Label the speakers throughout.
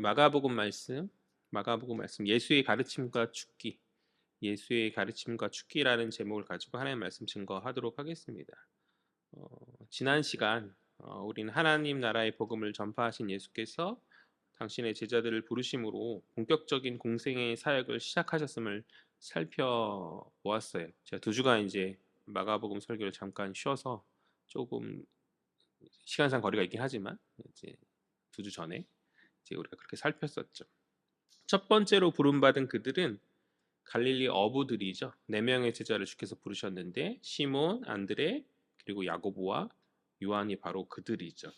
Speaker 1: 마가복음 말씀 예수의 가르침과 죽기라는 제목을 가지고 하나님 말씀 증거하도록 하겠습니다. 지난 시간 우리는 하나님 나라의 복음을 전파하신 예수께서 당신의 제자들을 부르심으로 본격적인 공생의 사역을 시작하셨음을 살펴보았어요. 제가 2주간 이제 마가복음 설교를 잠깐 쉬어서 조금 시간상 거리가 있긴 하지만 이제 2주 전에 이제 우리가 그렇게 살폈었죠. 첫 번째로 부름받은 그들은 갈릴리 어부들이죠. 4명의 제자를 주께서 부르셨는데 시몬, 안드레, 그리고 야고보와 요한이 바로 그들이죠.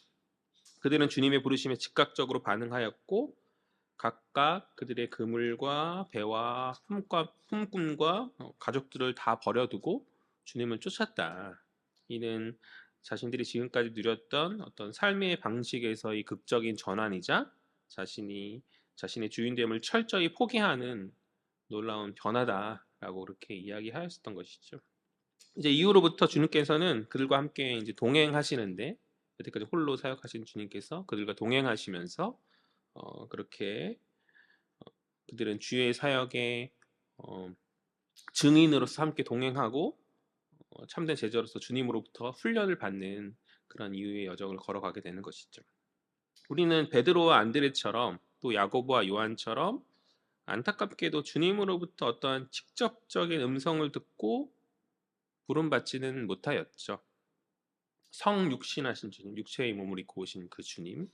Speaker 1: 그들은 주님의 부르심에 즉각적으로 반응하였고 각각 그들의 그물과 배와 품꾼과 가족들을 다 버려두고 주님을 쫓았다. 이는 자신들이 지금까지 누렸던 어떤 삶의 방식에서의 극적인 전환이자 자신의 주인됨을 철저히 포기하는 놀라운 변화다라고 그렇게 이야기하였었던 것이죠. 이제 이후로부터 주님께서는 그들과 함께 이제 동행하시는데 여태까지 홀로 사역하신 주님께서 그들과 동행하시면서 그렇게 그들은 주의 사역의 어, 증인으로서 함께 동행하고 참된 제자로서 주님으로부터 훈련을 받는 그런 이후의 여정을 걸어가게 되는 것이죠. 우리는 베드로와 안드레처럼 또 야고보와 요한처럼 안타깝게도 주님으로부터 어떠한 직접적인 음성을 듣고 부름받지는 못하였죠. 성육신하신 주님, 육체의 몸을 입고 오신 그 주님,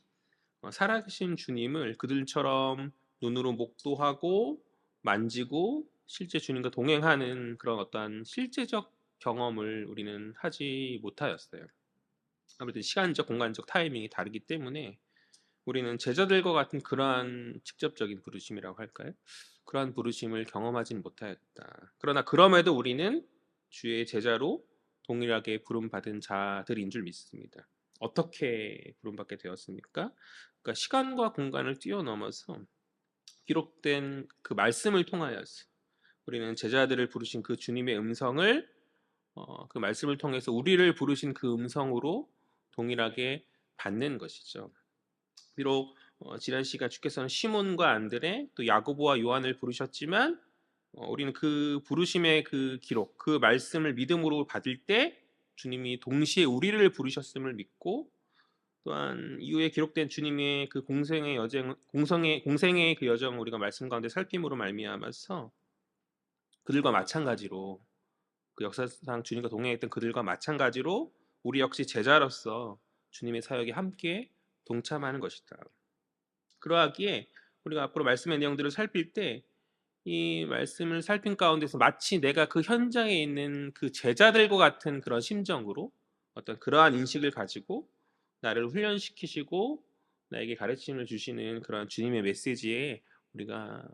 Speaker 1: 살아계신 주님을 그들처럼 눈으로 목도하고 만지고 실제 주님과 동행하는 그런 어떠한 실제적 경험을 우리는 하지 못하였어요. 아무래도 시간적, 공간적 타이밍이 다르기 때문에 우리는 제자들과 같은 그러한 직접적인 부르심이라고 할까요? 그러한 부르심을 경험하지는 못하였다. 그러나 그럼에도 우리는 주의 제자로 동일하게 부름받은 자들인 줄 믿습니다. 어떻게 부름받게 되었습니까? 그러니까 시간과 공간을 뛰어넘어서 기록된 그 말씀을 통하여서 우리는 제자들을 부르신 그 주님의 음성을 그 말씀을 통해서 우리를 부르신 그 음성으로 동일하게 받는 것이죠. 비록 지난 시간 주께서는 시몬과 안드레 또 야고보와 요한을 부르셨지만 우리는 그 부르심의 그 기록, 그 말씀을 믿음으로 받을 때 주님이 동시에 우리를 부르셨음을 믿고 또한 이후에 기록된 주님의 그 공생의 그 여정을 우리가 말씀 가운데 살핌으로 말미암아서 그들과 마찬가지로 그 역사상 주님과 동행했던 그들과 마찬가지로 우리 역시 제자로서 주님의 사역에 함께 동참하는 것이다. 그러하기에 우리가 앞으로 말씀의 내용들을 살필 때 이 말씀을 살핀 가운데서 마치 내가 그 현장에 있는 그 제자들과 같은 그런 심정으로 어떤 그러한 인식을 가지고 나를 훈련시키시고 나에게 가르침을 주시는 그런 주님의 메시지에 우리가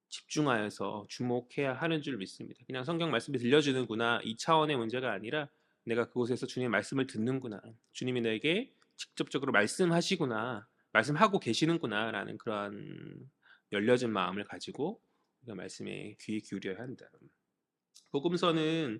Speaker 1: 집중하여서 주목해야 하는 줄 믿습니다. 그냥 성경 말씀이 들려주는구나 이 차원의 문제가 아니라 내가 그곳에서 주님의 말씀을 듣는구나, 주님이 내게 직접적으로 말씀하시구나, 말씀하고 계시는구나라는 그러한 열려진 마음을 가지고 우리가 말씀에 귀 기울여야 한다. 복음서는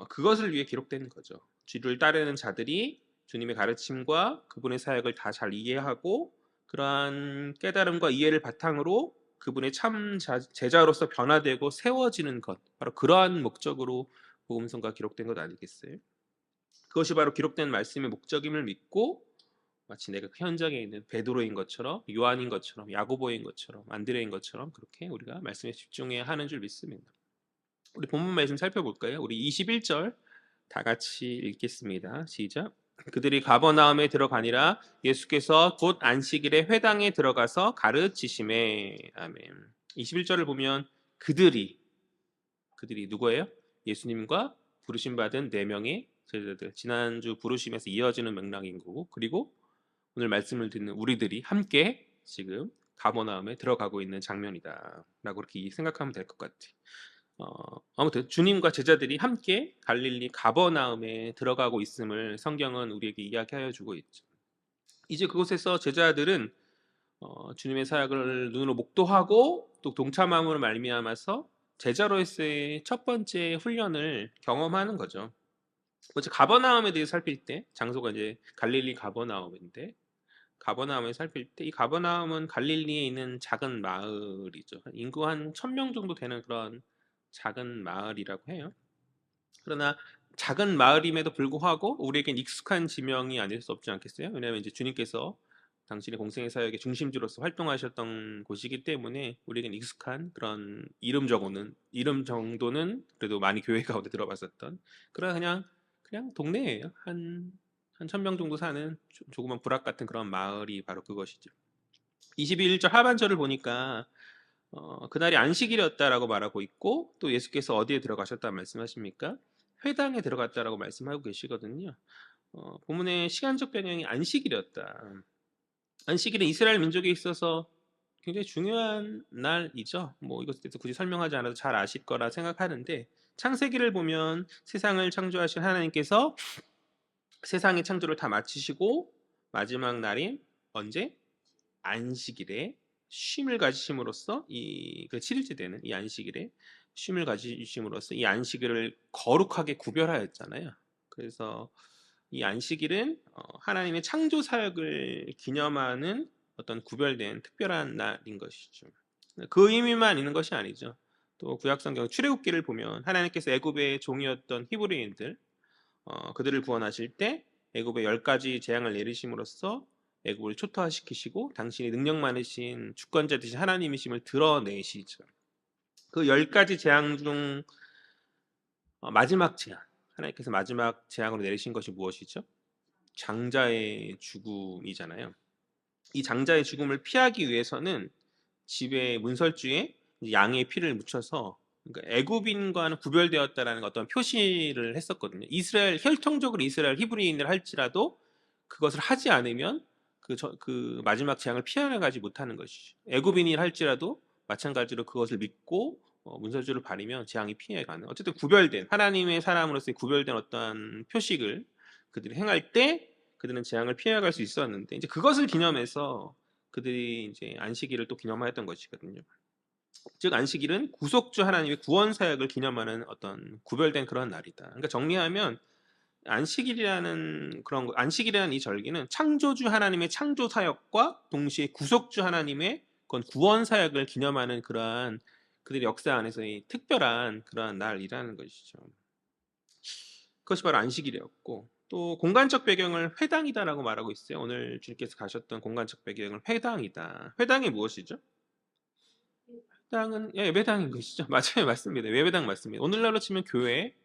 Speaker 1: 그것을 위해 기록된 거죠. 주를 따르는 자들이 주님의 가르침과 그분의 사역을 다 잘 이해하고 그러한 깨달음과 이해를 바탕으로 그분의 참 제자로서 변화되고 세워지는 것, 바로 그러한 목적으로 복음서가 기록된 것 아니겠어요? 그것이 바로 기록된 말씀의 목적임을 믿고 마치 내가 그 현장에 있는 베드로인 것처럼, 요한인 것처럼, 야고보인 것처럼, 안드레인 것처럼 그렇게 우리가 말씀에 집중해야 하는 줄 믿습니다. 우리 본문 말씀 살펴볼까요? 우리 21절 다 같이 읽겠습니다. 시작. 그들이 가버나움에 들어가니라 예수께서 곧 안식일에 회당에 들어가서 가르치심에. 아멘. 21절을 보면 그들이 누구예요? 예수님과 부르심 받은 4명의 제자들. 지난주 부르심에서 이어지는 맥락인 거고, 그리고 오늘 말씀을 듣는 우리들이 함께 지금 가버나움에 들어가고 있는 장면이다 라고 그렇게 생각하면 될 것 같아요. 아무튼 주님과 제자들이 함께 갈릴리 가버나움에 들어가고 있음을 성경은 우리에게 이야기하여 주고 있죠. 이제 그곳에서 제자들은 주님의 사역을 눈으로 목도하고 또 동참함으로 말미암아서 제자로서의 첫 번째 훈련을 경험하는 거죠. 먼저 가버나움에 대해 살필 때 장소가 이제 갈릴리 가버나움인데 가버나움을 살필 때 이 가버나움은 갈릴리에 있는 작은 마을이죠. 인구 한 1,000명 정도 되는 그런 작은 마을이라고 해요. 그러나 작은 마을임에도 불구하고 우리에겐 익숙한 지명이 아닐 수 없지 않겠어요? 왜냐하면 이제 주님께서 당신의 공생의 사역의 중심지로서 활동하셨던 곳이기 때문에 우리에겐 익숙한 그런 이름 정도는 그래도 많이 교회 가운데 들어봤었던 그런 그냥 동네예요. 한 1,000명 정도 사는 조그만 부락 같은 그런 마을이 바로 그것이죠. 21절 하반절을 보니까 그날이 안식일이었다라고 말하고 있고 또 예수께서 어디에 들어가셨다 말씀하십니까? 회당에 들어갔다라고 말씀하고 계시거든요. 본문의 시간적 배경이 안식일이었다. 안식일은 이스라엘 민족에 있어서 굉장히 중요한 날이죠. 뭐 이것에 대해서 굳이 설명하지 않아도 잘 아실 거라 생각하는데 창세기를 보면 세상을 창조하신 하나님께서 세상의 창조를 다 마치시고 마지막 날인 언제? 안식일에 쉼을 가지심으로써 이 7일째 되는 이 안식일에 쉼을 가지심으로써 이 안식일을 거룩하게 구별하였잖아요. 그래서 이 안식일은 하나님의 창조 사역을 기념하는 어떤 구별된 특별한 날인 것이죠. 그 의미만 있는 것이 아니죠. 또 구약성경 출애굽기를 보면 하나님께서 애굽의 종이었던 히브리인들 그들을 구원하실 때 애굽에 10가지 재앙을 내리심으로써 애굽을 초토화시키시고 당신이 능력 많으신 주권자 되신 하나님이심을 드러내시죠. 그 10가지 재앙 중 마지막 재앙, 하나님께서 마지막 재앙으로 내리신 것이 무엇이죠? 장자의 죽음이잖아요. 이 장자의 죽음을 피하기 위해서는 집의 문설주에 양의 피를 묻혀서 그러니까 애굽인과는 구별되었다라는 어떤 표시를 했었거든요. 이스라엘 혈통적으로 이스라엘 히브리인을 할지라도 그것을 하지 않으면 그 마지막 재앙을 피해나가지 못하는 것이죠. 애굽인을 할지라도 마찬가지로 그것을 믿고 문설주를 바르면 재앙이 피해가는 어쨌든 구별된 하나님의 사람으로서의 구별된 어떠한 표식을 그들이 행할 때 그들은 재앙을 피해갈 수 있었는데 이제 그것을 기념해서 그들이 이제 안식일을 또 기념하였던 것이거든요. 즉 안식일은 구속주 하나님의 구원 사역을 기념하는 어떤 구별된 그런 날이다. 그러니까 정리하면 안식일이라는 이 절기는 창조주 하나님의 창조 사역과 동시에 구속주 하나님의 그건 구원 사역을 기념하는 그러한 그들의 역사 안에서의 특별한 그러한 날이라는 것이죠. 그것이 바로 안식일이었고 또 공간적 배경을 회당이다라고 말하고 있어요. 오늘 주님께서 가셨던 공간적 배경은 회당이다. 회당이 무엇이죠? 회당은 예배당인 것이죠. 맞아요, 맞습니다. 예배당 맞습니다. 오늘날로 치면 교회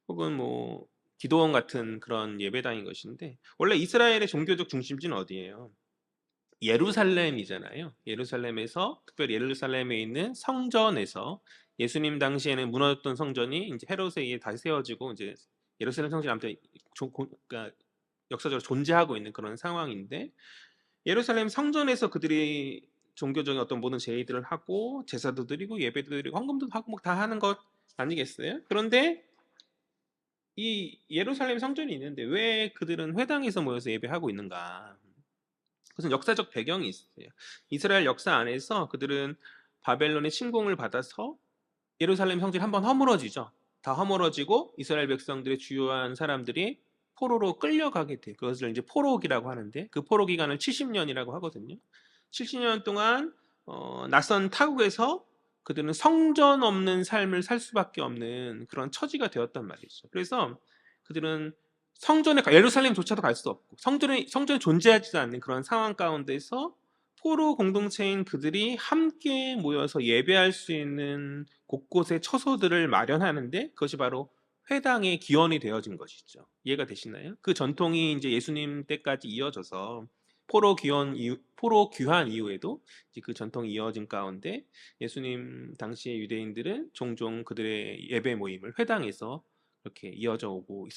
Speaker 1: 혹은 뭐 기도원 같은 그런 예배당인 것인데 원래 이스라엘의 종교적 중심지는 어디예요? 예루살렘이잖아요. 예루살렘에서 특별히 예루살렘에 있는 성전에서 예수님 당시에는 무너졌던 성전이 이제 헤롯에 의해 다시 세워지고 이제 예루살렘 성전이 아무튼 그러니까 역사적으로 존재하고 있는 그런 상황인데 예루살렘 성전에서 그들이 종교적인 어떤 모든 제의들을 하고 제사도 드리고 예배도 드리고 헌금도 하고 뭐 다 하는 것 아니겠어요? 그런데 이 예루살렘 성전이 있는데 왜 그들은 회당에서 모여서 예배하고 있는가? 그것은 역사적 배경이 있어요. 이스라엘 역사 안에서 그들은 바벨론의 침공을 받아서 예루살렘 성전이 한번 허물어지죠. 다 허물어지고 이스라엘 백성들의 주요한 사람들이 포로로 끌려가게 돼. 그것을 이제 포로기라고 하는데 그 포로 기간을 70년이라고 하거든요. 70년 동안 낯선 타국에서 그들은 성전 없는 삶을 살 수밖에 없는 그런 처지가 되었단 말이죠. 그래서 그들은 예루살렘조차도 갈 수 없고 성전에 존재하지도 않는 그런 상황 가운데서 포로 공동체인 그들이 함께 모여서 예배할 수 있는 곳곳에 처소들을 마련하는데 그것이 바로 회당의 기원이 되어진 것이죠. 이해가 되시나요? 그 전통이 이제 예수님 때까지 이어져서 포로 귀환 이후에도 이제 그 전통이 이어진 가운데 예수님 당시의 유대인들은 종종 그들의 예배 모임을 회당에서 이렇게 이어져 오고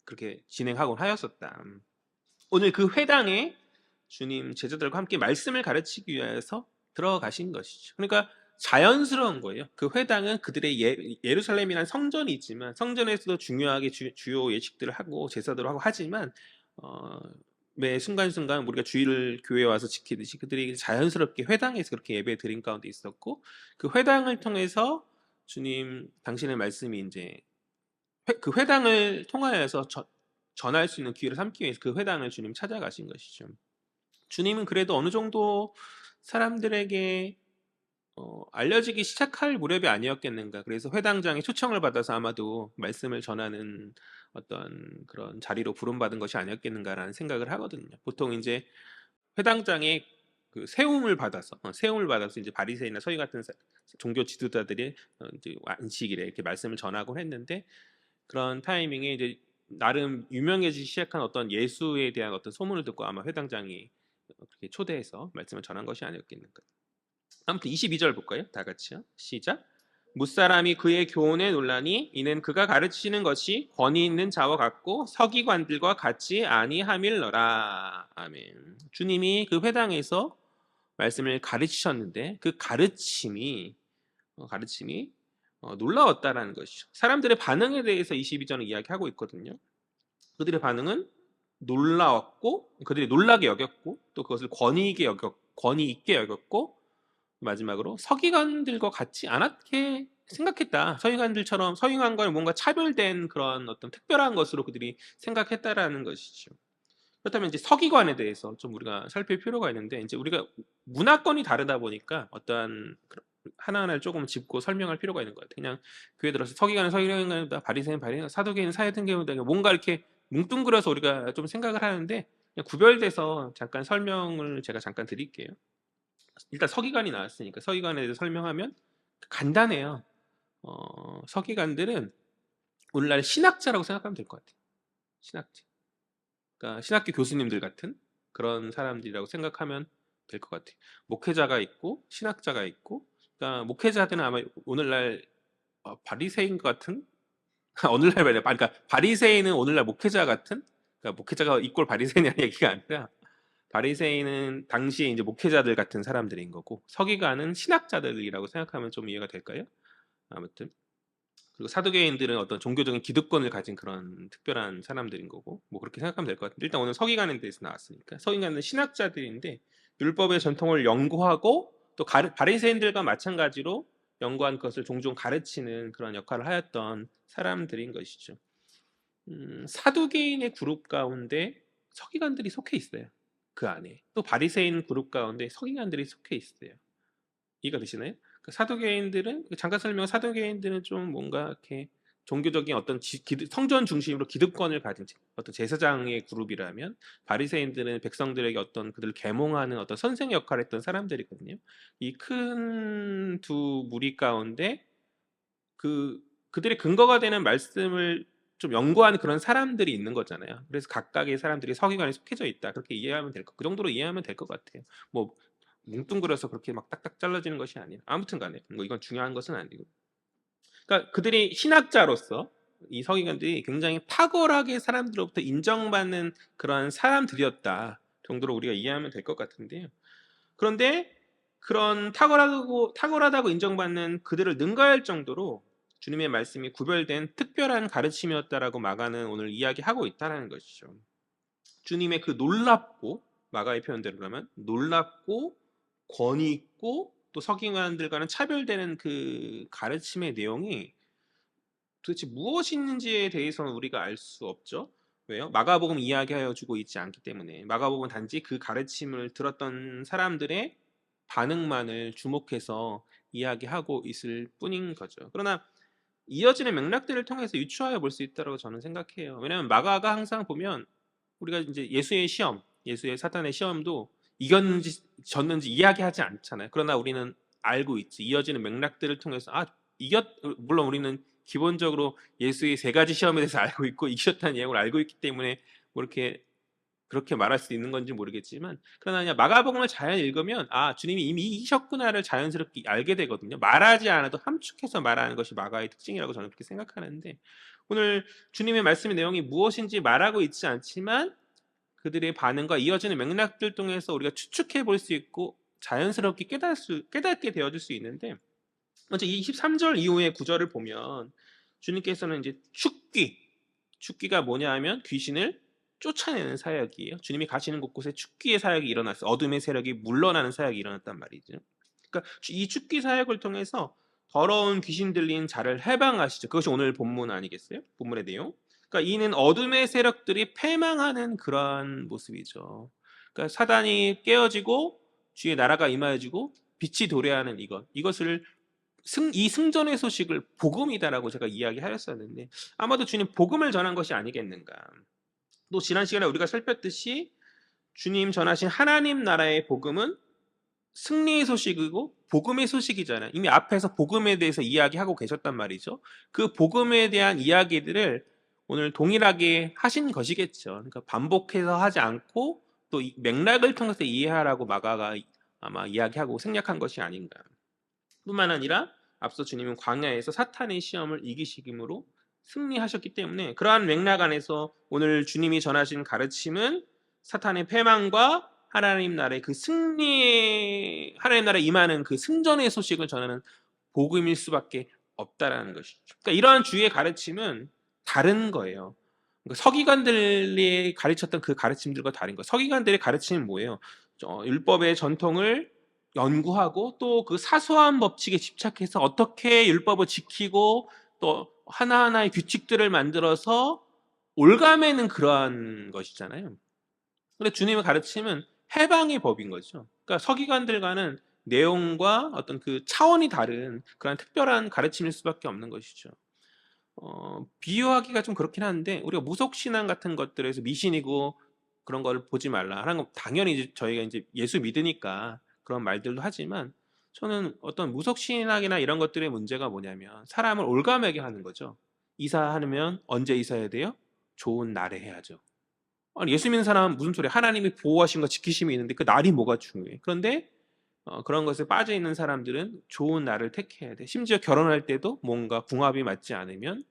Speaker 1: 그렇게 진행하곤 하였었다. 오늘 그 회당에 주님 제자들과 함께 말씀을 가르치기 위해서 들어가신 것이죠. 그러니까 자연스러운 거예요. 그 회당은 그들의 예루살렘이라는 성전이 있지만 성전에서도 중요하게 주요 예식들을 하고 제사들을 하고 하지만 매 순간순간 우리가 주일을 교회에 와서 지키듯이 그들이 자연스럽게 회당에서 그렇게 예배 드린 가운데 있었고 그 회당을 통해서 주님 당신의 말씀이 이제 그 회당을 통하여서 전할 수 있는 기회를 삼기 위해서 그 회당을 주님 찾아가신 것이죠. 주님은 그래도 어느 정도 사람들에게 알려지기 시작할 무렵이 아니었겠는가. 그래서 회당장의 초청을 받아서 아마도 말씀을 전하는 어떤 그런 자리로 부름받은 것이 아니었겠는가라는 생각을 하거든요. 보통 이제 회당장의 그 세움을 받아서 이제 바리새인이나 서기 같은 종교 지도자들이 이제 안식일에 이렇게 말씀을 전하곤 했는데, 그런 타이밍에 이제 나름 유명해지기 시작한 어떤 예수에 대한 어떤 소문을 듣고 아마 회당장이 그렇게 초대해서 말씀을 전한 것이 아니었겠는가. 아무튼 22절 볼까요? 다 같이요. 시작. 무사람이 그의 교훈에 논라니 이는 그가 가르치는 것이 권위 있는 자와 같고 서기관들과 같지 아니함일러라. 아멘. 주님이 그 회당에서 말씀을 가르치셨는데 그 가르침이 놀라웠다라는 것이죠. 사람들의 반응에 대해서 22절은 이야기하고 있거든요. 그들의 반응은 놀라웠고, 그들이 놀라게 여겼고, 또 그것을 권위 있게 여겼고, 마지막으로 서기관들과 같지 않게 생각했다. 서기관과는 뭔가 차별된 그런 어떤 특별한 것으로 그들이 생각했다라는 것이죠. 그렇다면 이제 서기관에 대해서 좀 우리가 살필 필요가 있는데, 이제 우리가 문화권이 다르다 보니까 어떠한 하나하나를 조금 짚고 설명할 필요가 있는 것 같아요. 그냥 교회 들어서 서기관은 바리새인, 사두개인 사회등개인다, 뭔가 이렇게 뭉뚱그려서 우리가 좀 생각을 하는데, 그냥 구별돼서 잠깐 설명을 제가 잠깐 드릴게요. 일단 서기관이 나왔으니까 서기관에 대해서 설명하면 간단해요. 서기관들은 오늘날 신학자라고 생각하면 될 것 같아요. 신학자. 그러니까 신학교 교수님들 같은 그런 사람들이라고 생각하면 될 것 같아요. 목회자가 있고 신학자가 있고, 그러니까 목회자들은 아마 오늘날 바리새인 같은 오늘날 말이야. 그러니까 바리새인은 오늘날 목회자 같은, 그러니까 목회자가 이꼴 바리새인이라는 얘기가 아니라 바리새인은 당시에 이제 목회자들 같은 사람들인 거고, 서기관은 신학자들이라고 생각하면 좀 이해가 될까요? 아무튼 그리고 사두개인들은 어떤 종교적인 기득권을 가진 그런 특별한 사람들인 거고, 뭐 그렇게 생각하면 될 것 같은데, 일단 오늘 서기관에 대해서 나왔으니까 서기관은 신학자들인데 율법의 전통을 연구하고 또 바리새인들과 마찬가지로 연구한 것을 종종 가르치는 그런 역할을 하였던 사람들인 것이죠. 사두개인의 그룹 가운데 서기관들이 속해 있어요. 그 안에 또 바리새인 그룹 가운데 서기관들이 속해 있어요. 이해가 되시나요? 사두개인들은 잠깐 설명, 사두개인들은 좀 뭔가 이렇게 종교적인 어떤 성전 중심으로 기득권을 가진 어떤 제사장의 그룹이라면, 바리새인들은 백성들에게 어떤 그들을 계몽하는 어떤 선생 역할을 했던 사람들이거든요. 이 큰 두 무리 가운데 그들의 근거가 되는 말씀을 좀 연구하는 그런 사람들이 있는 거잖아요. 그래서 각각의 사람들이 서기관에 속해져 있다. 그렇게 이해하면 그 정도로 이해하면 될 것 같아요. 뭐 뭉뚱그려서 그렇게 막 딱딱 잘라지는 것이 아니라, 아무튼 간에 뭐 이건 중요한 것은 아니고, 그러니까 그들이 신학자로서 이 서기관들이 굉장히 탁월하게 사람들로부터 인정받는 그런 사람들이었다 정도로 우리가 이해하면 될 것 같은데요. 그런데 그런 탁월하다고 인정받는 그들을 능가할 정도로 주님의 말씀이 구별된 특별한 가르침이었다라고 마가는 오늘 이야기하고 있다는 것이죠. 주님의 그 놀랍고, 마가의 표현대로 그러면 놀랍고 권위 있고 또 서기관들과는 차별되는 그 가르침의 내용이 도대체 무엇인지에 대해서는 우리가 알 수 없죠. 왜요? 마가복음 이야기하여 주고 있지 않기 때문에. 마가복음은 단지 그 가르침을 들었던 사람들의 반응만을 주목해서 이야기하고 있을 뿐인 거죠. 그러나 이어지는 맥락들을 통해서 유추하여 볼 수 있다고 저는 생각해요. 왜냐하면 마가가 항상 보면 우리가 이제 예수의 사탄의 시험도 이겼는지 졌는지 이야기하지 않잖아요. 그러나 우리는 알고 있지. 이어지는 맥락들을 통해서 물론 우리는 기본적으로 예수의 세 가지 시험에 대해서 알고 있고 이기셨다는 내용을 알고 있기 때문에 뭐 이렇게 그렇게 말할 수 있는 건지 모르겠지만, 그러나 그냥 마가복음을 잘 읽으면 주님이 이미 이기셨구나를 자연스럽게 알게 되거든요. 말하지 않아도 함축해서 말하는 것이 마가의 특징이라고 저는 그렇게 생각하는데, 오늘 주님의 말씀의 내용이 무엇인지 말하고 있지 않지만 그들의 반응과 이어지는 맥락들 통해서 우리가 추측해 볼 수 있고 자연스럽게 깨닫게 되어질 수 있는데, 먼저 23절 이후의 구절을 보면 주님께서는 이제 축기가 뭐냐 하면 귀신을 쫓아내는 사역이에요. 주님이 가시는 곳곳에 축기의 사역이 일어났어요. 어둠의 세력이 물러나는 사역이 일어났단 말이죠. 그러니까 이 축기 사역을 통해서 더러운 귀신 들린 자를 해방하시죠. 그것이 오늘 본문 아니겠어요? 본문의 내용. 그러니까 이는 어둠의 세력들이 패망하는 그러한 모습이죠. 그러니까 사단이 깨어지고 주의 나라가 임하여지고 빛이 도래하는 이것을 이 승전의 소식을 복음이다라고 제가 이야기하였었는데 아마도 주님 복음을 전한 것이 아니겠는가. 또 지난 시간에 우리가 살폈듯이 주님 전하신 하나님 나라의 복음은 승리의 소식이고 복음의 소식이잖아요. 이미 앞에서 복음에 대해서 이야기하고 계셨단 말이죠. 그 복음에 대한 이야기들을 오늘 동일하게 하신 것이겠죠. 그러니까 반복해서 하지 않고 또 맥락을 통해서 이해하라고 마가가 아마 이야기하고 생략한 것이 아닌가. 뿐만 아니라 앞서 주님은 광야에서 사탄의 시험을 이기시김으로 승리하셨기 때문에 그러한 맥락 안에서 오늘 주님이 전하신 가르침은 사탄의 패망과 하나님 나라의 그 승리의 하나님 나라에 임하는 그 승전의 소식을 전하는 복음일 수밖에 없다라는 것이죠. 그러니까 이러한 주의 가르침은 다른 거예요. 그러니까 서기관들이 가르쳤던 그 가르침들과 다른 거예요. 서기관들의 가르침은 뭐예요? 율법의 전통을 연구하고 또 그 사소한 법칙에 집착해서 어떻게 율법을 지키고 또 하나하나의 규칙들을 만들어서 올가매는 그러한 것이잖아요. 근데 주님의 가르침은 해방의 법인 거죠. 그러니까 서기관들과는 내용과 어떤 그 차원이 다른 그런 특별한 가르침일 수밖에 없는 것이죠. 비유하기가 좀 그렇긴 한데 우리가 무속신앙 같은 것들에서 미신이고 그런 걸 보지 말라 하는 건 당연히 저희가 이제 예수 믿으니까 그런 말들도 하지만 저는 어떤 무속신앙이나 이런 것들의 문제가 뭐냐면 사람을 올가매게 하는 거죠. 이사하면 언제 이사해야 돼요? 좋은 날에 해야죠. 아니, 예수 믿는 사람은 무슨 소리야? 하나님이 보호하신 거 지키심이 있는데 그 날이 뭐가 중요해? 그런데 그런 것에 빠져 있는 사람들은 좋은 날을 택해야 돼. 심지어 결혼할 때도 뭔가 궁합이 맞지 않으면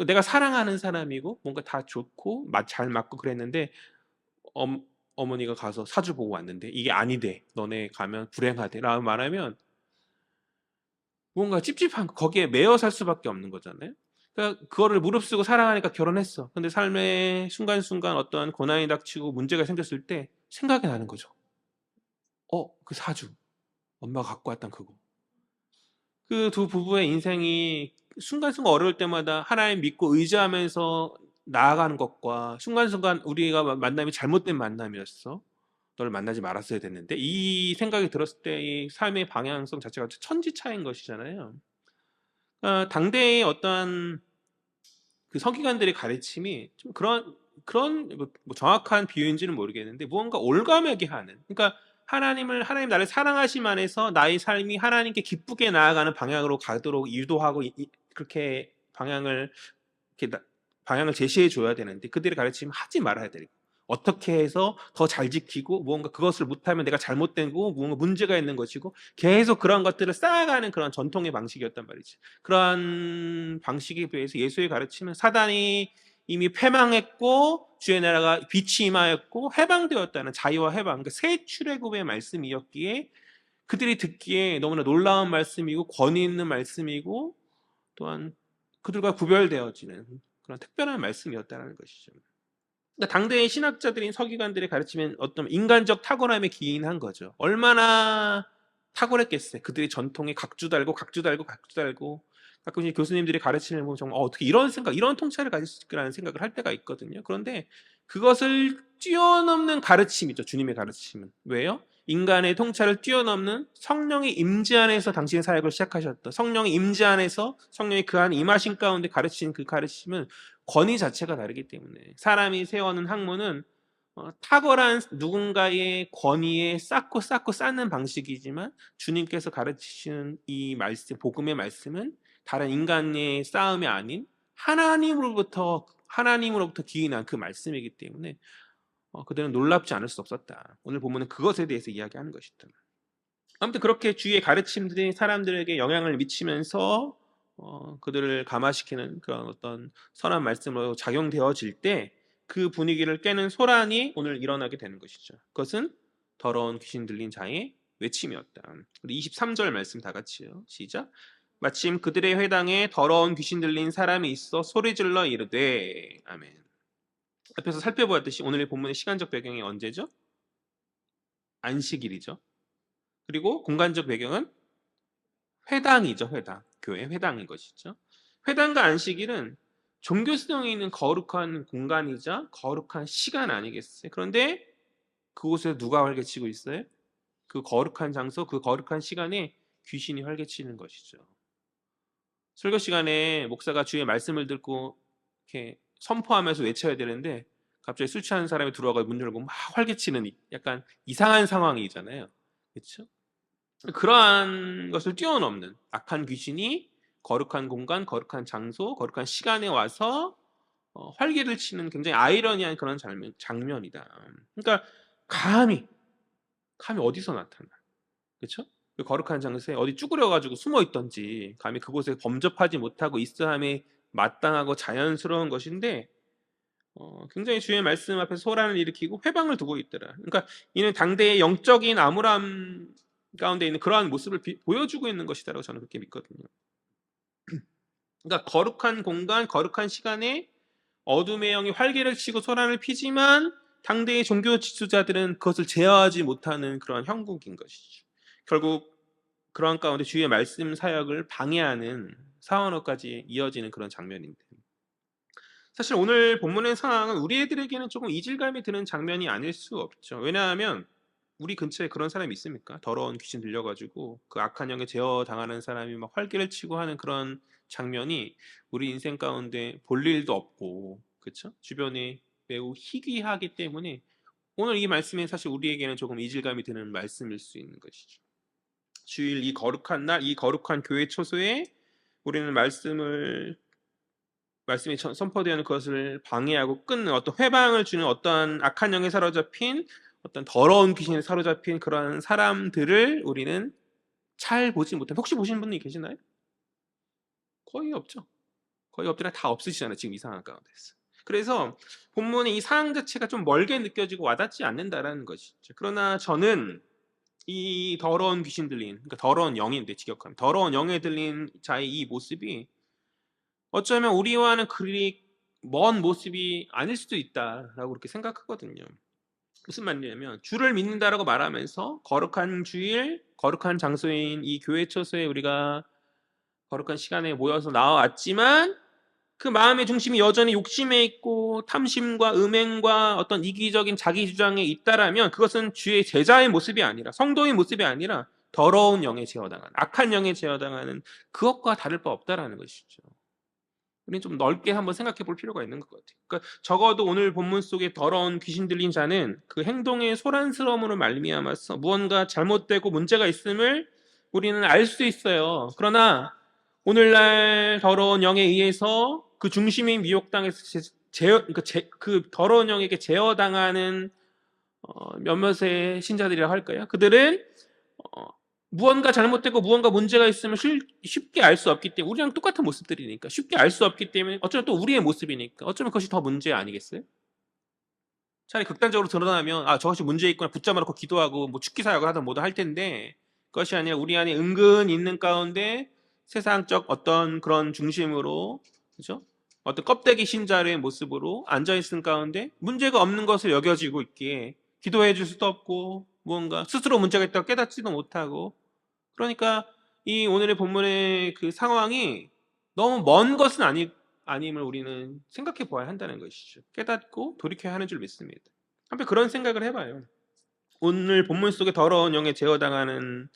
Speaker 1: 내가 사랑하는 사람이고 뭔가 다 좋고 잘 맞고 그랬는데 어머니가 가서 사주 보고 왔는데 이게 아니대. 너네 가면 불행하대. 라고 말하면 뭔가 찝찝한 거기에 매여 살 수밖에 없는 거잖아요. 그러니까 그거를 무릅쓰고 사랑하니까 결혼했어. 근데 삶의 순간순간 어떠한 고난이 닥치고 문제가 생겼을 때 생각이 나는 거죠. 그 사주. 엄마가 갖고 왔던 그거. 그 두 부부의 인생이 순간순간 어려울 때마다 하나님 믿고 의지하면서 나아가는 것과 순간순간 우리가 만남이 잘못된 만남이었어. 너를 만나지 말았어야 됐는데 이 생각이 들었을 때 이 삶의 방향성 자체가 천지차이인 것이잖아요. 당대의 어떠한 그 서기관들의 가르침이 좀 그런 뭐 정확한 비유인지는 모르겠는데 무언가 올가매게 하는 그러니까 하나님 나를 사랑하심 안에서 나의 삶이 하나님께 기쁘게 나아가는 방향으로 가도록 유도하고 그렇게 방향을 제시해 줘야 되는데 그들의 가르침은 하지 말아야 되고 어떻게 해서 더 잘 지키고 무언가 그것을 못하면 내가 잘못된 거고 무언가 문제가 있는 것이고 계속 그런 것들을 쌓아가는 그런 전통의 방식이었단 말이지. 그러한 방식에 비해서 예수의 가르침은 사단이 이미 패망했고 주의 나라가 빛이 임하였고 해방되었다는 자유와 해방, 그러니까 새 출애굽의 말씀이었기에 그들이 듣기에 너무나 놀라운 말씀이고 권위 있는 말씀이고 또한 그들과 구별되어지는 그런 특별한 말씀이었다는 것이죠. 그러니까 당대의 신학자들인 서기관들의 가르침은 어떤 인간적 탁월함에 기인한 거죠. 얼마나 탁월했겠어요. 그들이 전통에 각주 달고 가끔씩 교수님들이 가르치는 보면 정말 어떻게 이런 이런 통찰을 가질 수 있을까라는 생각을 할 때가 있거든요. 그런데 그것을 뛰어넘는 가르침이죠. 주님의 가르침은. 왜요? 인간의 통찰을 뛰어넘는 성령의 임재 안에서 당신의 사역을 시작하셨다. 성령의 임재 안에서 성령이 그 안에 임하신 가운데 가르치는 그 가르침은 권위 자체가 다르기 때문에 사람이 세워놓은 학문은 탁월한 누군가의 권위에 쌓고 쌓는 방식이지만 주님께서 가르치시는 이 말씀, 복음의 말씀은 다른 인간의 싸움이 아닌 하나님으로부터 기인한 그 말씀이기 때문에 그들은 놀랍지 않을 수 없었다. 오늘 보면은 그것에 대해서 이야기하는 것이다. 아무튼 그렇게 주의 가르침들이 사람들에게 영향을 미치면서 그들을 감화시키는 그런 어떤 선한 말씀으로 작용되어질 때 그 분위기를 깨는 소란이 오늘 일어나게 되는 것이죠. 그것은 더러운 귀신 들린 자의 외침이었다. 우리 23절 말씀 다 같이요. 시작. 마침 그들의 회당에 더러운 귀신 들린 사람이 있어 소리질러 이르되 아멘. 앞에서 살펴보았듯이 오늘의 본문의 시간적 배경이 언제죠? 안식일이죠. 그리고 공간적 배경은 회당이죠. 회당. 교회 회당인 것이죠. 회당과 안식일은 종교성이 있는 거룩한 공간이자 거룩한 시간 아니겠어요? 그런데 그곳에 누가 활개치고 있어요? 그 거룩한 장소, 그 거룩한 시간에 귀신이 활개치는 것이죠. 설교 시간에 목사가 주의 말씀을 듣고 이렇게 선포하면서 외쳐야 되는데 갑자기 술 취한 사람이 들어와서 문 열고 막 활개치는 약간 이상한 상황이잖아요. 그렇죠? 그러한 것을 뛰어넘는 악한 귀신이 거룩한 공간, 거룩한 장소, 거룩한 시간에 와서 활개를 치는 굉장히 아이러니한 그런 장면이다. 그러니까 감히 어디서 나타나? 그렇죠? 그 거룩한 장소에 어디 쭈그려가지고 숨어 있던지 감히 그곳에 범접하지 못하고 있어함에 마땅하고 자연스러운 것인데 굉장히 주의 말씀 앞에서 소란을 일으키고 회방을 두고 있더라. 그러니까 이는 당대의 영적인 암울함 가운데 있는 그러한 모습을 보여주고 있는 것이다라고 저는 그렇게 믿거든요. 그러니까 거룩한 공간, 거룩한 시간에 어둠의 영이 활개를 치고 소란을 피지만 당대의 종교 지도자들은 그것을 제어하지 못하는 그런 형국인 것이죠. 결국 그런 가운데 주의 말씀 사역을 방해하는 사원어까지 이어지는 그런 장면인데 사실 오늘 본문의 상황은 우리 애들에게는 조금 이질감이 드는 장면이 아닐 수 없죠. 왜냐하면 우리 근처에 그런 사람이 있습니까? 더러운 귀신 들려가지고 그 악한 영에 제어당하는 사람이 막 활개를 치고 하는 그런 장면이 우리 인생 가운데 볼 일도 없고 그렇죠? 주변에 매우 희귀하기 때문에 오늘 이 말씀이 사실 우리에게는 조금 이질감이 드는 말씀일 수 있는 것이죠. 주일 이 거룩한 날, 이 거룩한 교회 초소에 우리는 말씀이 선포되는 것을 방해하고 끊는 어떤 회방을 주는 어떤 악한 영에 사로잡힌 어떤 더러운 귀신에 사로잡힌 그런 사람들을 우리는 잘 보지 못한. 혹시 보신 분이 계시나요? 거의 없죠. 거의 없더라 다 없으시잖아요. 지금 이 상황 가운데서. 그래서 본문의 이 상황 자체가 좀 멀게 느껴지고 와닿지 않는다라는 것이죠. 그러나 저는 이 더러운 귀신 들린, 그러니까 더러운 영인데 직역하면 더러운 영에 들린 자의 이 모습이 어쩌면 우리와는 그리 먼 모습이 아닐 수도 있다라고 그렇게 생각하거든요. 무슨 말이냐면 주를 믿는다라고 말하면서 거룩한 주일, 거룩한 장소인 이 교회 처소에 우리가 거룩한 시간에 모여서 나와왔지만 그 마음의 중심이 여전히 욕심에 있고 탐심과 음행과 어떤 이기적인 자기 주장에 있다라면 그것은 주의 제자의 모습이 아니라 성도의 모습이 아니라 더러운 영에 제어당하는 악한 영에 제어당하는 그것과 다를 바 없다라는 것이죠. 우리는 좀 넓게 한번 생각해 볼 필요가 있는 것 같아요. 그러니까 적어도 오늘 본문 속에 더러운 귀신 들린 자는 그 행동의 소란스러움으로 말미암아서 무언가 잘못되고 문제가 있음을 우리는 알 수 있어요. 그러나 오늘날 더러운 영에 의해서 그 중심인 미혹당에서 그 더러운 영에게 제어당하는 몇몇의 신자들이라 할까요? 그들은 무언가 잘못되고 무언가 문제가 있으면 쉽게 알 수 없기 때문에 우리랑 똑같은 모습들이니까 쉽게 알 수 없기 때문에 어쩌면 또 우리의 모습이니까 어쩌면 그것이 더 문제 아니겠어요? 차라리 극단적으로 드러나면 저것이 문제 있구나 붙잡아 놓고 기도하고 뭐 축기 사역을 하든 뭐든 할 텐데 그것이 아니라 우리 안에 은근 있는 가운데 세상적 어떤 그런 중심으로 그죠? 어떤 껍데기 신자의 모습으로 앉아 있는 가운데 문제가 없는 것을 여겨지고 있기에 기도해 줄 수도 없고 무언가 스스로 문제가 있다고 깨닫지도 못하고 그러니까 이 오늘의 본문의 그 상황이 너무 먼 것은 아님을 우리는 생각해 보아야 한다는 것이죠. 깨닫고 돌이켜야 하는 줄 믿습니다. 한편 그런 생각을 해봐요. 오늘 본문 속에 더러운 영에 제어당하는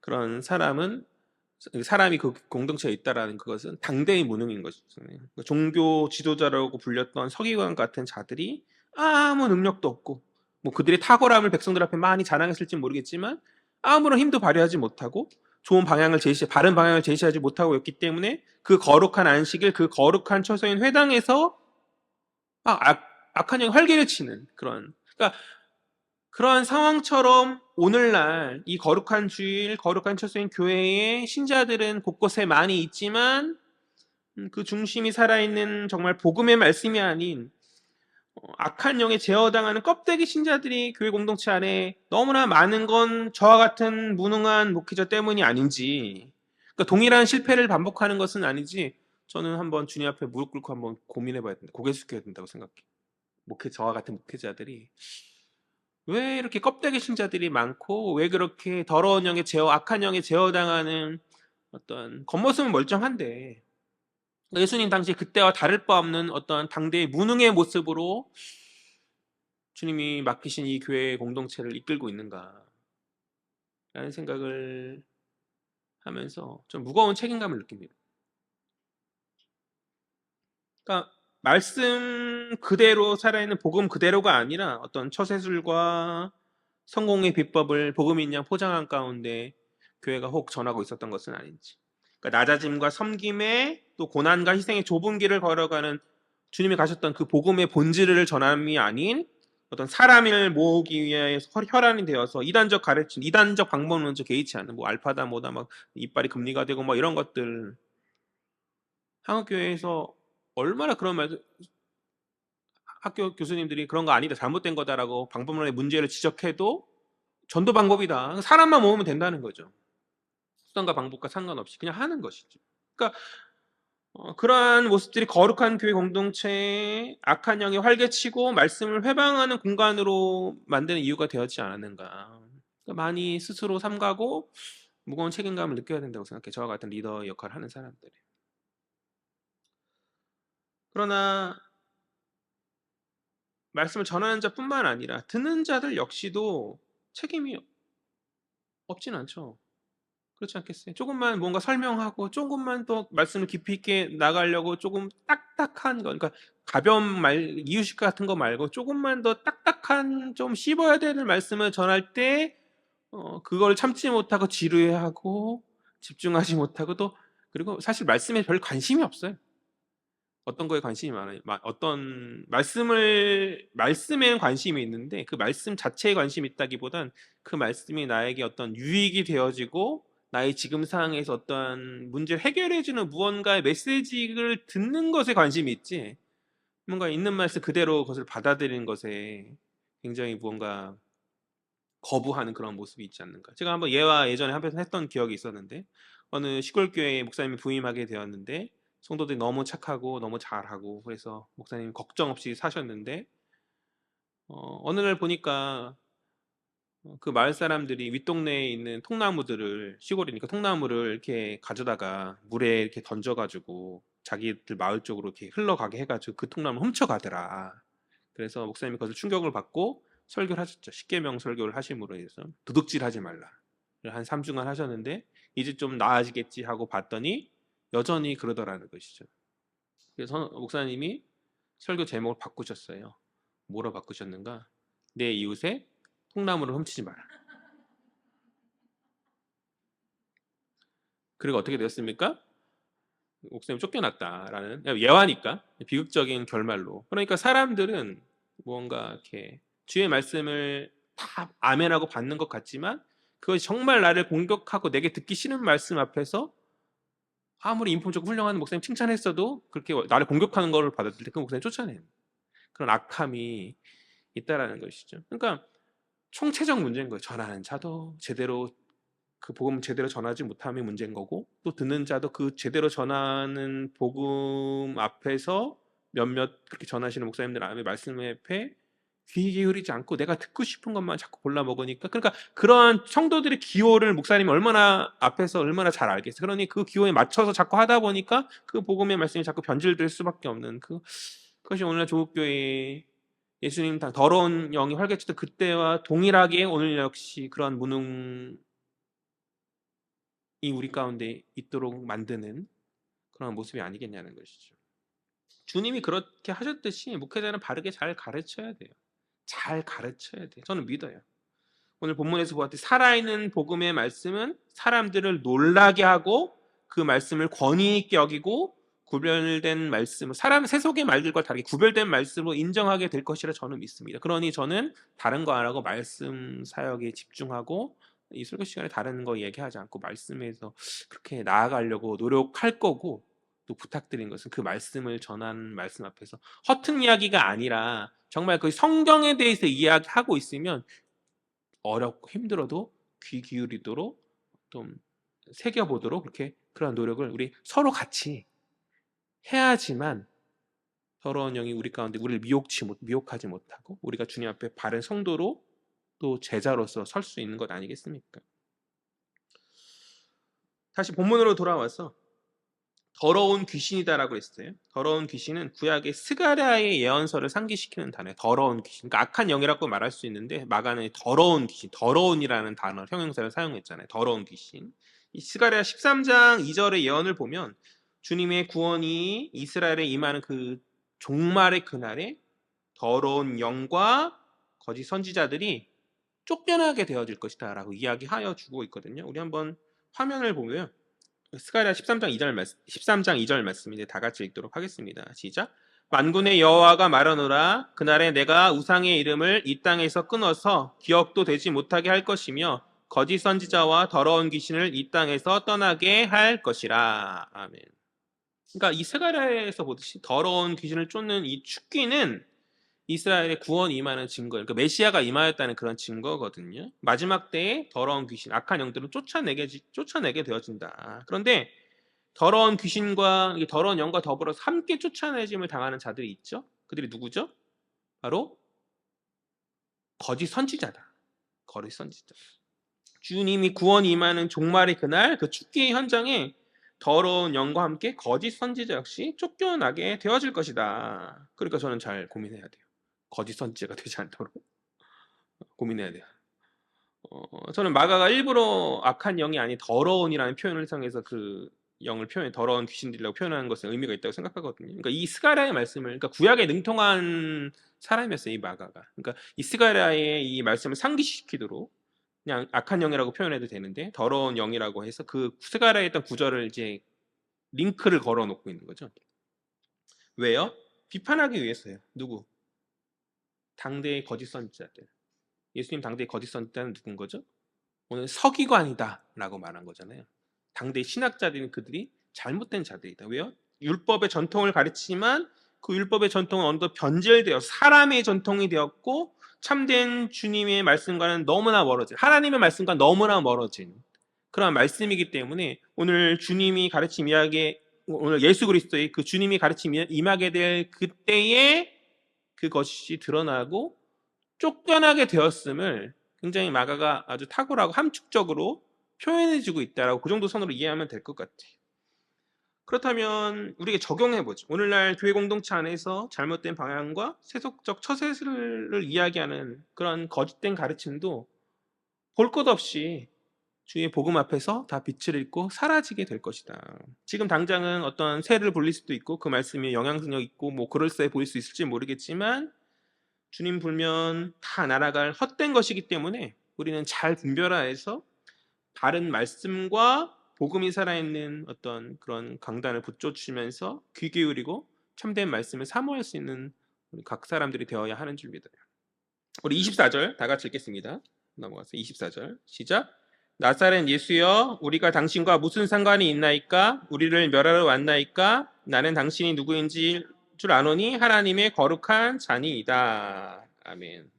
Speaker 1: 그런 사람이 그 공동체에 있다라는 그것은 당대의 무능인 것이잖아요. 종교 지도자라고 불렸던 서기관 같은 자들이 아무 능력도 없고 뭐 그들의 탁월함을 백성들 앞에 많이 자랑했을지 모르겠지만 아무런 힘도 발휘하지 못하고 바른 방향을 제시하지 못하고 있기 때문에 그 거룩한 안식일, 그 거룩한 처소인 회당에서 악한 영이 활개를 치는 그러니까 그러한 상황처럼 오늘날 이 거룩한 주일, 거룩한 처소인 교회의 신자들은 곳곳에 많이 있지만 그 중심이 살아있는 정말 복음의 말씀이 아닌 악한 영에 제어당하는 껍데기 신자들이 교회 공동체 안에 너무나 많은 건 저와 같은 무능한 목회자 때문이 아닌지 그러니까 동일한 실패를 반복하는 것은 아니지 저는 한번 주님 앞에 무릎 꿇고 한번 고민해 봐야 된다. 고개 숙여야 된다고 생각해. 저와 같은 목회자들이 왜 이렇게 껍데기 신자들이 많고 왜 그렇게 더러운 영에 악한 영에 제어당하는 어떤 겉모습은 멀쩡한데 예수님 당시 그때와 다를 바 없는 어떤 당대의 무능의 모습으로 주님이 맡기신 이 교회의 공동체를 이끌고 있는가 라는 생각을 하면서 좀 무거운 책임감을 느낍니다. 그러니까 말씀 그대로 살아있는 복음 그대로가 아니라 어떤 처세술과 성공의 비법을 복음인 양 포장한 가운데 교회가 혹 전하고 있었던 것은 아닌지. 그러니까 낮아짐과 섬김의 또 고난과 희생의 좁은 길을 걸어가는 주님이 가셨던 그 복음의 본질을 전함이 아닌 어떤 사람을 모으기 위해서 혈안이 되어서 이단적 가르침, 이단적 방법론 먼저 개의치 않는 뭐 알파다 뭐다 막 이빨이 금리가 되고 뭐 이런 것들 한국교회에서 얼마나 그런 말 학교 교수님들이 그런 거 아니다 잘못된 거다라고 방법론의 문제를 지적해도 전도 방법이다. 사람만 모으면 된다는 거죠. 수단과 방법과 상관없이 그냥 하는 것이죠. 그러니까 그러한 모습들이 거룩한 교회 공동체의 악한 영이 활개치고 말씀을 회방하는 공간으로 만드는 이유가 되었지 않았는가. 그러니까 많이 스스로 삼가고 무거운 책임감을 느껴야 된다고 생각해. 저와 같은 리더 역할을 하는 사람들이. 그러나 말씀을 전하는 자뿐만 아니라 듣는 자들 역시도 책임이 없진 않죠. 그렇지 않겠어요? 조금만 뭔가 설명하고 조금만 더 말씀을 깊이 있게 나가려고 조금 딱딱한 거, 그러니까 가벼운 말, 이유식 같은 거 말고 조금만 더 딱딱한 좀 씹어야 되는 말씀을 전할 때 그걸 참지 못하고 지루해하고 집중하지 못하고 또 그리고 사실 말씀에 별 관심이 없어요. 어떤 거에 관심이 많아요. 어떤 말씀에는 관심이 있는데 그 말씀 자체에 관심이 있다기보단 그 말씀이 나에게 어떤 유익이 되어지고 나의 지금 상황에서 어떤 문제를 해결해주는 무언가의 메시지를 듣는 것에 관심이 있지 뭔가 있는 말씀 그대로 그것을 받아들이는 것에 굉장히 무언가 거부하는 그런 모습이 있지 않는가. 제가 한번 예와 예전에 한번 했던 기억이 있었는데 어느 시골 교회에 목사님이 부임하게 되었는데 성도들이 너무 착하고 너무 잘하고 그래서 목사님 걱정 없이 사셨는데 어느 날 보니까 그 마을 사람들이 윗동네에 있는 통나무들을 시골이니까 통나무를 이렇게 가져다가 물에 이렇게 던져가지고 자기들 마을 쪽으로 이렇게 흘러가게 해가지고 그 통나무 훔쳐가더라. 그래서 목사님이 그것을 충격을 받고 설교를 하셨죠. 십계명 설교를 하심으로 해서 도둑질하지 말라. 한 3주간 하셨는데 이제 좀 나아지겠지 하고 봤더니 여전히 그러더라는 것이죠. 그래서 목사님이 설교 제목을 바꾸셨어요. 뭐로 바꾸셨는가? 내 이웃의 통나무를 훔치지 마라. 그리고 어떻게 되었습니까? 목사님 쫓겨났다라는 예화니까 비극적인 결말로. 그러니까 사람들은 무언가 이렇게 주의 말씀을 다 아멘하고 받는 것 같지만 그것이 정말 나를 공격하고 내게 듣기 싫은 말씀 앞에서 아무리 인품적으로 훌륭한 목사님 칭찬했어도 그렇게 나를 공격하는 것을 받았을 때 그 목사님 쫓아내는 그런 악함이 있다라는 것이죠. 그러니까 총체적 문제인 거예요. 전하는 자도 제대로 그 복음 제대로 전하지 못함이 문제인 거고 또 듣는 자도 그 제대로 전하는 복음 앞에서 몇몇 그렇게 전하시는 목사님들 앞에 말씀 앞에 귀 기울이지 않고 내가 듣고 싶은 것만 자꾸 골라 먹으니까 그러니까 그런 성도들의 기호를 목사님이 얼마나 앞에서 얼마나 잘 알겠어요. 그러니 그 기호에 맞춰서 자꾸 하다 보니까 그 복음의 말씀이 자꾸 변질될 수밖에 없는 그것이 오늘날 조국교회 예수님 다 더러운 영이 활개치던 그때와 동일하게 오늘 역시 그런 무능이 우리 가운데 있도록 만드는 그런 모습이 아니겠냐는 것이죠. 주님이 그렇게 하셨듯이 목회자는 바르게 잘 가르쳐야 돼요. 잘 가르쳐야 돼요. 저는 믿어요. 오늘 본문에서 보았듯이 살아있는 복음의 말씀은 사람들을 놀라게 하고 그 말씀을 권위 있게 여기고 구별된 말씀, 사람 세속의 말들과 다르게 구별된 말씀으로 인정하게 될 것이라 저는 믿습니다. 그러니 저는 다른 거 안 하고 말씀 사역에 집중하고 이 설교 시간에 다른 거 얘기하지 않고 말씀에서 그렇게 나아가려고 노력할 거고 또 부탁드린 것은 그 말씀을 전하는 말씀 앞에서 허튼 이야기가 아니라 정말 그 성경에 대해서 이야기하고 있으면 어렵고 힘들어도 귀 기울이도록 좀 새겨보도록 그렇게 그런 노력을 우리 서로 같이 해야지만 더러운 영이 우리 가운데 우리를 미혹하지 못하고 우리가 주님 앞에 바른 성도로 또 제자로서 설 수 있는 것 아니겠습니까? 다시 본문으로 돌아와서 더러운 귀신이다라고 했어요. 더러운 귀신은 구약의 스가랴의 예언서를 상기시키는 단어예요. 더러운 귀신. 그러니까 악한 영이라고 말할 수 있는데 마가는 더러운 귀신, 더러운이라는 단어, 형용사를 사용했잖아요. 더러운 귀신. 이 스가랴 13장 2절의 예언을 보면 주님의 구원이 이스라엘에 임하는 그 종말의 그날에 더러운 영과 거짓 선지자들이 쫓겨나게 되어질 것이다 라고 이야기하여 주고 있거든요. 우리 한번 화면을 보면 스가랴 13장 2절 말씀인데 다 같이 읽도록 하겠습니다. 시작. 만군의 여호와가 말하노라 그날에 내가 우상의 이름을 이 땅에서 끊어서 기억도 되지 못하게 할 것이며 거짓 선지자와 더러운 귀신을 이 땅에서 떠나게 할 것이라. 아멘. 그러니까 이 스가랴에서 보듯이 더러운 귀신을 쫓는 이 축기는 이스라엘의 구원이 임하는 증거, 그러니까 메시아가 임하였다는 그런 증거거든요. 마지막 때에 더러운 귀신, 악한 영들은 쫓아내게 되어진다. 그런데 더러운 귀신과 더러운 영과 더불어서 함께 쫓아내짐을 당하는 자들이 있죠. 그들이 누구죠? 바로 거짓 선지자다. 거짓 선지자. 주님이 구원이 임하는 종말의 그날 그 축기의 현장에 더러운 영과 함께 거짓 선지자 역시 쫓겨나게 되어질 것이다. 그러니까 저는 잘 고민해야 돼요. 거짓 선지자가 되지 않도록 고민해야 돼요. 저는 마가가 일부러 악한 영이 아닌 더러운이라는 표현을 사용해서 그 영을 더러운 귀신들이라고 표현하는 것에 의미가 있다고 생각하거든요. 그러니까 이 스가랴의 말씀을, 그러니까 구약에 능통한 사람이었어요, 이 마가가. 그러니까 이 스가랴의 이 말씀을 상기시키도록 그냥 악한 영이라고 표현해도 되는데 더러운 영이라고 해서 그 스가랴에 있던 구절을 이제 링크를 걸어 놓고 있는 거죠. 왜요? 비판하기 위해서요. 누구? 당대의 거짓 선지자들. 예수님 당대의 거짓 선지자는 누군 거죠? 오늘 서기관이다 라고 말한 거잖아요. 당대의 신학자들은 그들이 잘못된 자들이다. 왜요? 율법의 전통을 가르치지만 그 율법의 전통은 어느덧 변질되어 사람의 전통이 되었고 참된 주님의 말씀과는 너무나 멀어진, 하나님의 말씀과 너무나 멀어진 그런 말씀이기 때문에 오늘 주님이 가르침 이야기, 오늘 예수 그리스도의 그 주님이 가르침 임하게 될 그때에 그것이 드러나고 쫓겨나게 되었음을 굉장히 마가가 아주 탁월하고 함축적으로 표현해주고 있다라고 그 정도 선으로 이해하면 될 것 같아요. 그렇다면 우리가 적용해보죠. 오늘날 교회 공동체 안에서 잘못된 방향과 세속적 처세를 이야기하는 그런 거짓된 가르침도 볼 것 없이 주의 복음 앞에서 다 빛을 잃고 사라지게 될 것이다. 지금 당장은 어떤 새를 불릴 수도 있고 그 말씀이 영향력 있고 뭐 그럴싸해 보일 수 있을지 모르겠지만 주님 불면 다 날아갈 헛된 것이기 때문에 우리는 잘 분별하여서 바른 말씀과 복음이 살아있는 어떤 그런 강단을 붙여주면서 귀 기울이고 참된 말씀을 사모할 수 있는 각 사람들이 되어야 하는 줄 믿어요. 우리 24절 다 같이 읽겠습니다. 넘어가서 24절 시작. 나사렛 예수여 우리가 당신과 무슨 상관이 있나이까? 우리를 멸하러 왔나이까? 나는 당신이 누구인지 줄 아노니 하나님의 거룩한 자니이다. 아멘.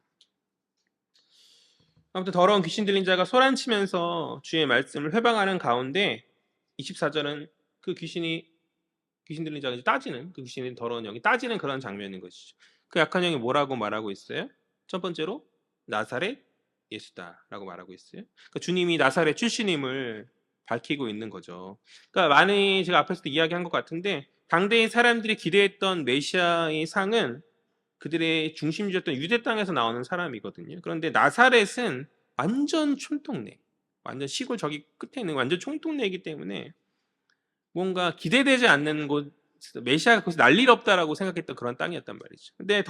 Speaker 1: 아무튼 더러운 귀신 들린 자가 소란치면서 주의 말씀을 회방하는 가운데 24절은 그 귀신 들린 자가 따지는, 그 귀신이 더러운 영이 따지는 그런 장면인 것이죠. 그 약한 영이 뭐라고 말하고 있어요? 첫 번째로 나사렛 예수다라고 말하고 있어요. 그러니까 주님이 나사렛 출신임을 밝히고 있는 거죠. 그러니까 많이 제가 앞에서도 이야기한 것 같은데 당대의 사람들이 기대했던 메시아의 상은 그들의 중심지였던 유대 땅에서 나오는 사람이거든요. 그런데 나사렛은 완전 촌동네, 완전 시골 저기 끝에 있는 완전 촌동네이기 때문에 뭔가 기대되지 않는 곳, 메시아가 거기서 난리가 없다라고 생각했던 그런 땅이었단 말이죠. 근데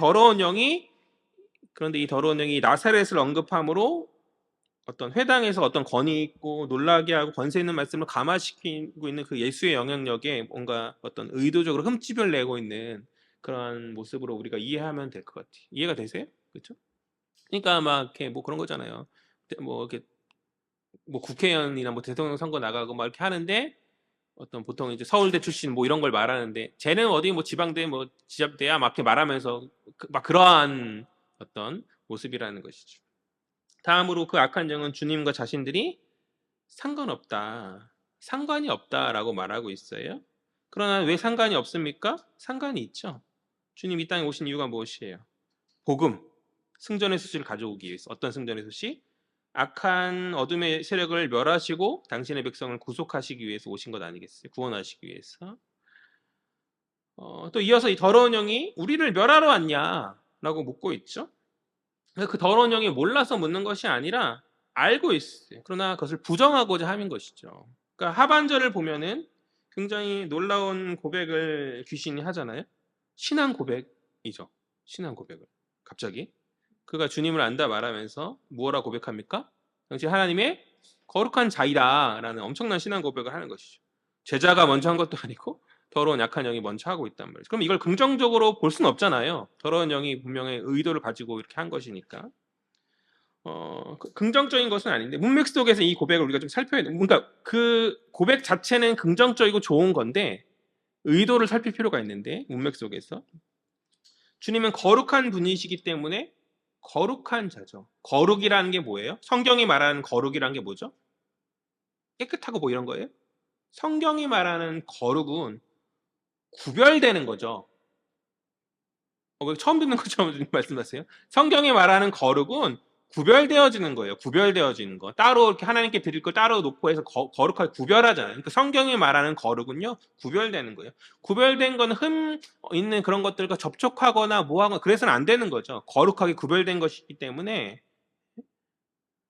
Speaker 1: 그런데 이 더러운 영이 나사렛을 언급함으로 어떤 회당에서 어떤 권위 있고 놀라게 하고 권세 있는 말씀을 감화시키고 있는 그 예수의 영향력에 뭔가 어떤 의도적으로 흠집을 내고 있는 그런 모습으로 우리가 이해하면 될 것 같아요. 이해가 되세요? 그렇죠? 그러니까 막 이렇게 뭐 그런 거잖아요. 뭐 이렇게 뭐 국회의원이나 뭐 대통령 선거 나가고 막 이렇게 하는데 어떤 보통 이제 서울대 출신 뭐 이런 걸 말하는데 쟤는 어디 뭐 지방대 뭐 지잡대야 막 이렇게 말하면서 막 그러한 어떤 모습이라는 것이죠. 다음으로 그 악한 영은 주님과 자신들이 상관없다, 상관이 없다라고 말하고 있어요. 그러나 왜 상관이 없습니까? 상관이 있죠. 주님 이 땅에 오신 이유가 무엇이에요? 복음, 승전의 소식을 가져오기 위해서. 어떤 승전의 소식? 악한 어둠의 세력을 멸하시고 당신의 백성을 구속하시기 위해서 오신 것 아니겠어요? 구원하시기 위해서. 또 이어서 이 더러운 영이 우리를 멸하러 왔냐라고 묻고 있죠. 그 더러운 영이 몰라서 묻는 것이 아니라 알고 있어요. 그러나 그것을 부정하고자 하는 것이죠. 그러니까 하반절을 보면은 굉장히 놀라운 고백을 귀신이 하잖아요. 신앙 고백이죠. 신앙 고백을. 갑자기 그가 주님을 안다 말하면서 무엇라 고백합니까? 당시 하나님의 거룩한 자이다라는 엄청난 신앙 고백을 하는 것이죠. 제자가 먼저 한 것도 아니고 더러운 약한 영이 먼저 하고 있단 말이죠. 그럼 이걸 긍정적으로 볼 수는 없잖아요. 더러운 영이 분명히 의도를 가지고 이렇게 한 것이니까. 긍정적인 것은 아닌데 문맥 속에서 이 고백을 우리가 좀 살펴야 돼. 그러니까 그 고백 자체는 긍정적이고 좋은 건데 의도를 살필 필요가 있는데 문맥 속에서 주님은 거룩한 분이시기 때문에 거룩한 자죠. 거룩이라는 게 뭐예요? 성경이 말하는 거룩이라는 게 뭐죠? 깨끗하고 뭐 이런 거예요? 성경이 말하는 거룩은 구별되는 거죠. 왜 처음 듣는 것처럼 말씀하세요? 성경이 말하는 거룩은 구별되어지는 거예요. 구별되어지는 거. 따로 이렇게 하나님께 드릴 걸 따로 놓고 해서 거룩하게 구별하잖아요. 그러니까 성경이 말하는 거룩은요, 구별되는 거예요. 구별된 건 흠 있는 그런 것들과 접촉하거나 뭐하거나 그래서는 안 되는 거죠. 거룩하게 구별된 것이기 때문에.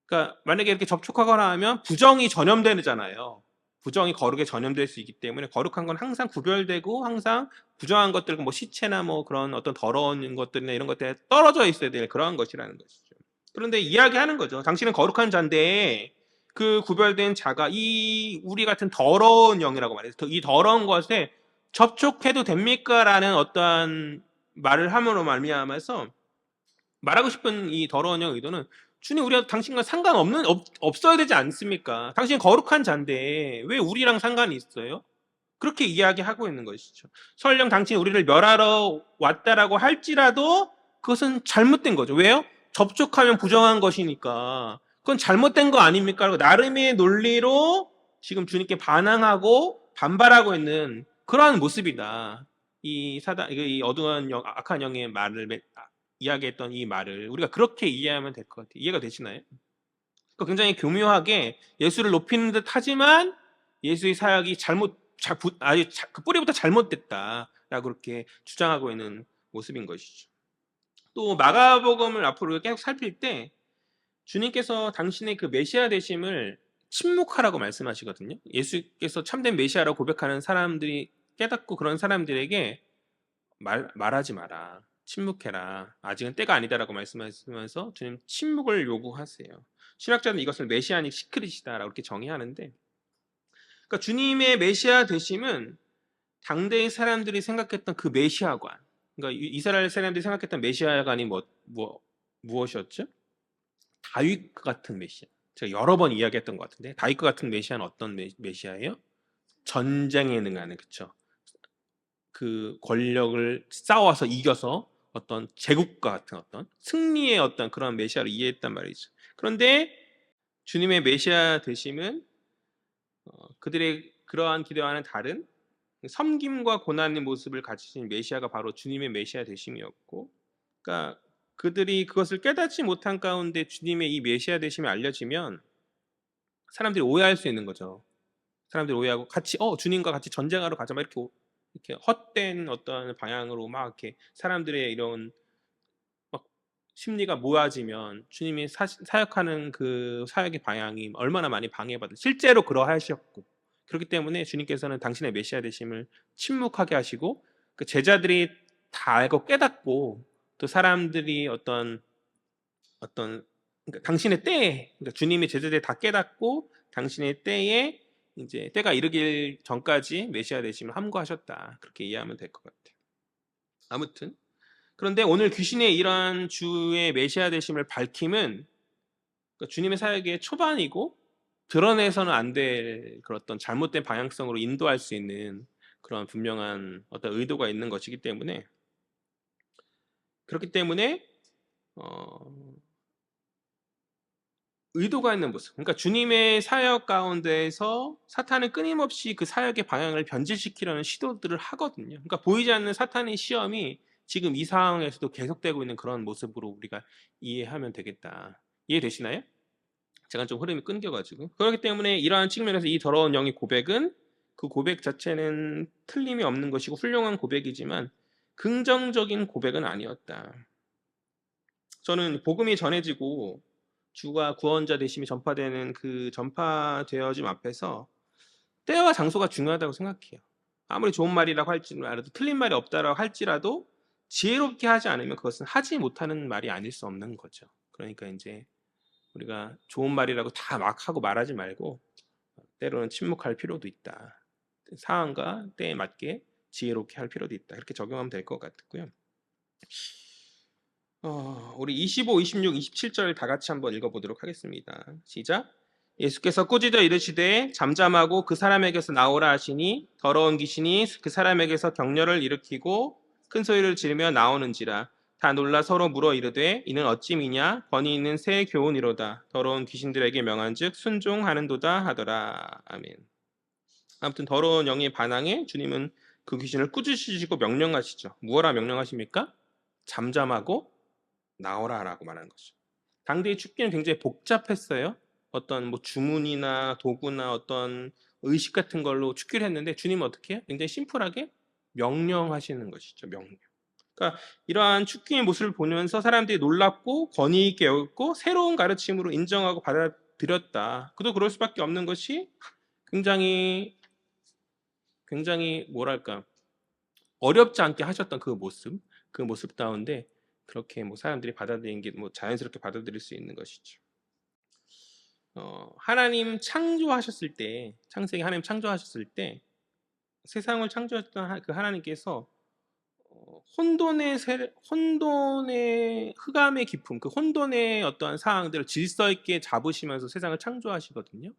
Speaker 1: 그러니까 만약에 이렇게 접촉하거나 하면 부정이 전염되잖아요. 부정이 거룩에 전염될 수 있기 때문에 거룩한 건 항상 구별되고 항상 부정한 것들과 뭐 시체나 뭐 그런 어떤 더러운 것들이나 이런 것들에 떨어져 있어야 될 그러한 것이라는 것이죠. 그런데 이야기하는 거죠. 당신은 거룩한 자인데 그 구별된 자가 이 우리 같은 더러운 영이라고 말해요. 이 더러운 것에 접촉해도 됩니까? 라는 어떠한 말을 함으로 말미암아서 말하고 싶은 이 더러운 영 의도는 주님 우리가 당신과 상관없는 없어야 되지 않습니까? 당신 거룩한 자인데 왜 우리랑 상관이 있어요? 그렇게 이야기하고 있는 것이죠. 설령 당신이 우리를 멸하러 왔다라고 할지라도 그것은 잘못된 거죠. 왜요? 접촉하면 부정한 것이니까. 그건 잘못된 거 아닙니까? 나름의 논리로 지금 주님께 반항하고 반발하고 있는 그러한 모습이다. 이 사단, 이 어두운 영, 악한 영의 말을 이야기했던 이 말을 우리가 그렇게 이해하면 될 것 같아요. 이해가 되시나요? 굉장히 교묘하게 예수를 높이는 듯 하지만 예수의 사역이 그 뿌리부터 잘못됐다라고 그렇게 주장하고 있는 모습인 것이죠. 또 마가복음을 앞으로 계속 살필 때 주님께서 당신의 그 메시아 되심을 침묵하라고 말씀하시거든요. 예수께서 참된 메시아라고 고백하는 사람들이 깨닫고 그런 사람들에게 말하지 마라. 침묵해라. 아직은 때가 아니다라고 말씀하시면서 주님 침묵을 요구하세요. 신학자는 이것을 메시아닉 시크릿이다라고 이렇게 정의하는데, 그러니까 주님의 메시아 되심은 당대의 사람들이 생각했던 그 메시아관, 그러니까 이스라엘 사람들이 생각했던 메시아관이 무엇이었죠? 다윗 같은 메시아. 제가 여러 번 이야기했던 것 같은데 다윗 같은 메시아는 어떤 메시아예요? 전쟁에 능하는, 그쵸? 그 권력을 싸워서 이겨서 어떤 제국과 같은 어떤 승리의 어떤 그런 메시아를 이해했단 말이죠. 그런데 주님의 메시아 되심은 그들의 그러한 기대와는 다른 섬김과 고난의 모습을 가지신 메시아가 바로 주님의 메시아 되심이었고, 그러니까 그들이 그것을 깨닫지 못한 가운데 주님의 이 메시아 되심이 알려지면 사람들이 오해할 수 있는 거죠. 사람들이 오해하고 같이 주님과 같이 전쟁하러 가자 막 이렇게 헛된 어떤 방향으로 막 이렇게 사람들의 이런 막 심리가 모아지면 주님이 사역하는 그 사역의 방향이 얼마나 많이 방해받을, 실제로 그러하셨고, 그렇기 때문에 주님께서는 당신의 메시아 되심을 침묵하게 하시고 그 제자들이 다 알고 깨닫고 또 사람들이 어떤 그러니까 당신의 때에, 그러니까 주님이 제자들이 다 깨닫고 당신의 때에 이제 때가 이르길 전까지 메시아 되심을 함구하셨다. 그렇게 이해하면 될 것 같아요. 아무튼 그런데 오늘 귀신의 이러한 주의 메시아 되심을 밝힘은 그러니까 주님의 사역의 초반이고 드러내서는 안 될 그런 어떤 잘못된 방향성으로 인도할 수 있는 그런 분명한 어떤 의도가 있는 것이기 때문에, 그렇기 때문에 의도가 있는 모습. 그러니까 주님의 사역 가운데에서 사탄은 끊임없이 그 사역의 방향을 변질시키려는 시도들을 하거든요. 그러니까 보이지 않는 사탄의 시험이 지금 이 상황에서도 계속되고 있는 그런 모습으로 우리가 이해하면 되겠다. 이해되시나요? 제가 좀 흐름이 끊겨가지고. 그렇기 때문에 이러한 측면에서 이 더러운 영의 고백은 그 고백 자체는 틀림이 없는 것이고 훌륭한 고백이지만 긍정적인 고백은 아니었다. 저는 복음이 전해지고 주가 구원자 되심이 전파되는 그 전파되어짐 앞에서 때와 장소가 중요하다고 생각해요. 아무리 좋은 말이라고 할지라도 틀린 말이 없다라고 할지라도 지혜롭게 하지 않으면 그것은 하지 못하는 말이 아닐 수 없는 거죠. 그러니까 이제 우리가 좋은 말이라고 다 막 하고 말하지 말고 때로는 침묵할 필요도 있다. 상황과 때에 맞게 지혜롭게 할 필요도 있다. 이렇게 적용하면 될 것 같고요. 우리 25, 26, 27절 다 같이 한번 읽어보도록 하겠습니다. 시작. 예수께서 꾸짖어 이르시되 잠잠하고 그 사람에게서 나오라 하시니 더러운 귀신이 그 사람에게서 격렬을 일으키고 큰 소리를 지르며 나오는지라. 다 놀라 서로 물어 이르되 이는 어찌미냐 권위 있는 새 교훈이로다. 더러운 귀신들에게 명한즉 순종하는도다 하더라. 아멘. 아무튼 더러운 영의 반항에 주님은 그 귀신을 꾸짖으시고 명령하시죠. 무엇라 명령하십니까? 잠잠하고 나오라라고 말하는 거죠. 당대의 축기는 굉장히 복잡했어요. 어떤 뭐 주문이나 도구나 어떤 의식 같은 걸로 축기를 했는데 주님은 어떻게 해요? 굉장히 심플하게 명령하시는 것이죠. 명령. 그러니까 이러한 축기의 모습을 보면서 사람들이 놀랍고 권위 있게 여겼고 새로운 가르침으로 인정하고 받아들였다. 그도 그럴 수밖에 없는 것이 굉장히 뭐랄까 어렵지 않게 하셨던 그 모습 가운데 그렇게 뭐 사람들이 받아들이는 게 뭐 자연스럽게 받아들일 수 있는 것이죠. 하나님 창조하셨을 때, 창세기 하나님 창조하셨을 때 세상을 창조했던 그 하나님께서 혼돈의 흑암의 깊음, 그 혼돈의 어떠한 상황들을 질서 있게 잡으시면서 세상을 창조하시거든요.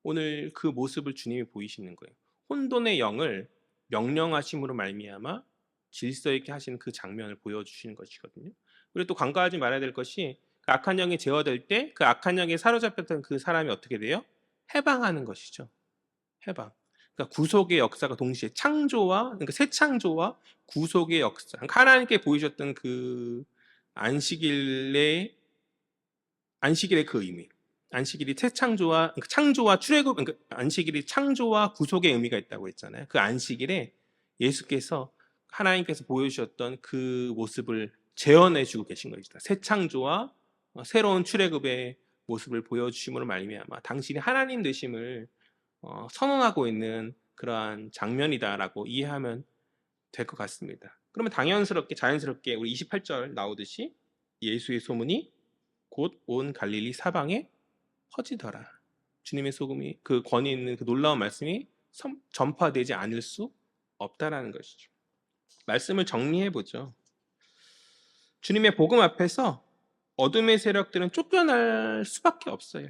Speaker 1: 오늘 그 모습을 주님이 보이시는 거예요. 혼돈의 영을 명령하심으로 말미암아 질서 있게 하시는 그 장면을 보여주시는 것이거든요. 그리고 또 간과하지 말아야 될 것이 그 악한 영이 제어될 때 그 악한 영에 사로잡혔던 그 사람이 어떻게 돼요? 해방하는 것이죠. 해방. 그러니까 구속의 역사가 동시에 그러니까 새 창조와 구속의 역사. 그러니까 하나님께 보이셨던 그 안식일의 그 의미. 안식일이 새 창조와 그러니까 창조와 출애굽 그러니까 안식일이 창조와 구속의 의미가 있다고 했잖아요. 그 안식일에 예수께서 하나님께서 보여주셨던 그 모습을 재현해 주고 계신 것이다. 새 창조와 새로운 출애굽의 모습을 보여주심으로 말미암아 당신이 하나님 되심을 선언하고 있는 그러한 장면이다라고 이해하면 될 것 같습니다. 그러면 자연스럽게 우리 28절 나오듯이 예수의 소문이 곧 온 갈릴리 사방에 퍼지더라. 주님의 소금이 그 권위 있는 그 놀라운 말씀이 전파되지 않을 수 없다라는 것이죠. 말씀을 정리해 보죠. 주님의 복음 앞에서 어둠의 세력들은 쫓겨날 수밖에 없어요.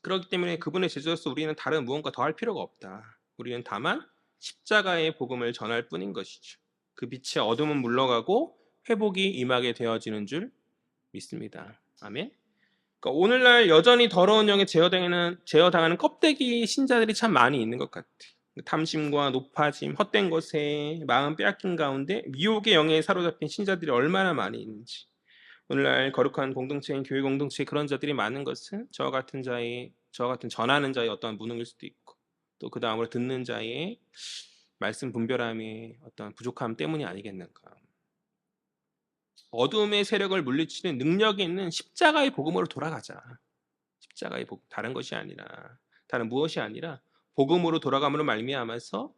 Speaker 1: 그렇기 때문에 그분의 제자로서 우리는 다른 무언가 더 할 필요가 없다. 우리는 다만 십자가의 복음을 전할 뿐인 것이죠. 그 빛의 어둠은 물러가고 회복이 임하게 되어지는 줄 믿습니다. 아멘. 그러니까 오늘날 여전히 더러운 영에 제어당하는 껍데기 신자들이 참 많이 있는 것 같아요. 탐심과 높아짐, 헛된 것에 마음 빼앗긴 가운데 미혹의 영에 사로잡힌 신자들이 얼마나 많이 있는지. 오늘날 거룩한 공동체인 교회 공동체에 그런 자들이 많은 것은 저와 같은 전하는 자의 어떤 무능일 수도 있고 또 그 다음으로 듣는 자의 말씀 분별함의 어떤 부족함 때문이 아니겠는가. 어둠의 세력을 물리치는 능력이 있는 십자가의 복음으로 돌아가자. 십자가의 복음, 다른 무엇이 아니라 복음으로 돌아감으로 말미암아서